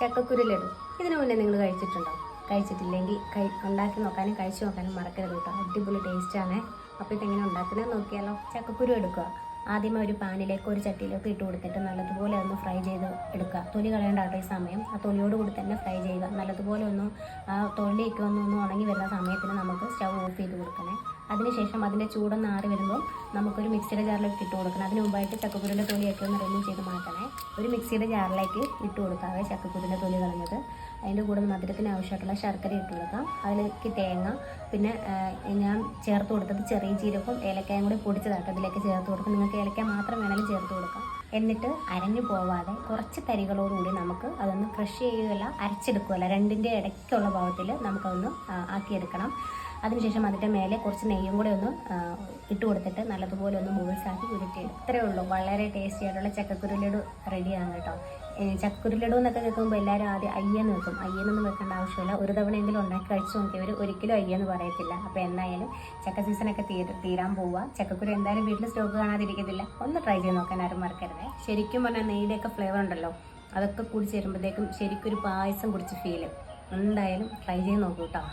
ചക്കക്കുരു ലഡു. ഇതിനു മുന്നേ നിങ്ങൾ കഴിച്ചിട്ടുണ്ടോ? കഴിച്ചിട്ടില്ലെങ്കിൽ ഉണ്ടാക്കി നോക്കാനും കഴിച്ചു നോക്കാനും മറക്കരുത് കേട്ടോ. അടിപൊളി ടേസ്റ്റാണ്. അപ്പോൾ ഇതെങ്ങനെ ഉണ്ടാക്കുന്നത് നോക്കിയാലോ. ചക്കക്കുരു എടുക്കുക. ആദ്യമേ ഒരു പാനിലേക്ക് ഒരു ചട്ടിയിലേക്ക് ഇട്ട് കൊടുത്തിട്ട് നല്ലതുപോലെ ഒന്ന് ഫ്രൈ ചെയ്ത് എടുക്കുക. തൊലി കളയേണ്ട കേട്ടോ ഈ സമയം. ആ തൊലിയോട് കൂടി തന്നെ ഫ്രൈ ചെയ്യുക. നല്ലതുപോലെ ഒന്ന് ആ തൊലിയൊക്കെ ഒന്ന് ഉണങ്ങി വരുന്ന സമയത്തിന് നമുക്ക് സ്റ്റൗ ഓഫ് ചെയ്ത് കൊടുക്കണേ. അതിനുശേഷം അതിൻ്റെ ചൂടൊന്ന് ആറി വരുമ്പോൾ നമുക്കൊരു മിക്സിയുടെ ജാറിലേക്ക് ഇട്ട് കൊടുക്കണം. അതിന് മുമ്പായിട്ട് ചക്കക്കുരുവിൻ്റെ തൊലിയൊക്കെ ഒന്ന് റിമൂവ് ചെയ്ത് മാറ്റണേ. ഒരു മിക്സിയുടെ ജാറിലേക്ക് ഇട്ട് കൊടുക്കാവേ ചക്കക്കുരുവിൻ്റെ തൊലി കളഞ്ഞത്. അതിൻ്റെ കൂടെ മധുരത്തിന് ആവശ്യമായിട്ടുള്ള ശർക്കര ഇട്ട് കൊടുക്കാം. അതിലേക്ക് തേങ്ങ, പിന്നെ ഞാൻ ചേർത്ത് കൊടുത്തത് ചെറിയ ജീരകവും ഏലക്കായും കൂടി പൊടിച്ചതാട്ടോ ഇതിലേക്ക് ചേർത്ത് കൊടുക്കും. നിങ്ങൾക്ക് ഏലക്ക മാത്രം വേണമെങ്കിലും ചേർത്ത് കൊടുക്കാം. എന്നിട്ട് അരഞ്ഞു പോവാതെ കുറച്ച് തരികളോടുകൂടി നമുക്ക് അതൊന്ന് ക്രഷ് ചെയ്യുകയല്ല, അരച്ചെടുക്കുകയല്ല, രണ്ടിൻ്റെ ഇടയ്ക്കുള്ള ഭാഗത്തിൽ നമുക്കതൊന്ന് ആക്കിയെടുക്കണം. അതിനുശേഷം അതിൻ്റെ മേലെ കുറച്ച് നെയ്യും കൂടെ ഒന്ന് ഇട്ട് കൊടുത്തിട്ട് നല്ലതുപോലെ ഒന്ന് ബോൾസാക്കി ഉരുട്ടിയെടുക്കും. ഇത്രയേ ഉള്ളൂ. വളരെ ടേസ്റ്റി ആയിട്ടുള്ള ചക്കക്കുരു ലഡു റെഡിയാണ് കേട്ടോ. ചക്കക്കുരു ലഡു എന്നൊക്കെ കേൾക്കുമ്പോൾ എല്ലാവരും ആദ്യം അയ്യെന്ന് വെക്കും. അയ്യെന്നൊന്നും വെക്കേണ്ട ആവശ്യമില്ല. ഒരു തവണയെങ്കിലും ഉണ്ടാക്കി കഴിച്ചു നോക്കിയവർ ഒരിക്കലും അയ്യെന്ന് പറയത്തില്ല. അപ്പോൾ എന്തായാലും ചക്ക സീസണൊക്കെ തീരാൻ പോവുക. ചക്കക്കുരു എന്തായാലും വീട്ടിൽ സ്റ്റോക്ക് കാണാതിരിക്കത്തില്ല. ഒന്ന് ട്രൈ ചെയ്ത് നോക്കാൻ ആരും മറക്കരുത്. ശരിക്കും പറഞ്ഞാൽ നെയ്യുടെയൊക്കെ ഫ്ലേവർ ഉണ്ടല്ലോ, അതൊക്കെ കുടിച്ച് വരുമ്പോഴത്തേക്കും ശരിക്കും ഒരു പായസം കുടിച്ച് ഫീൽ. എന്തായാലും ട്രൈ ചെയ്ത് നോക്കൂ കേട്ടോ.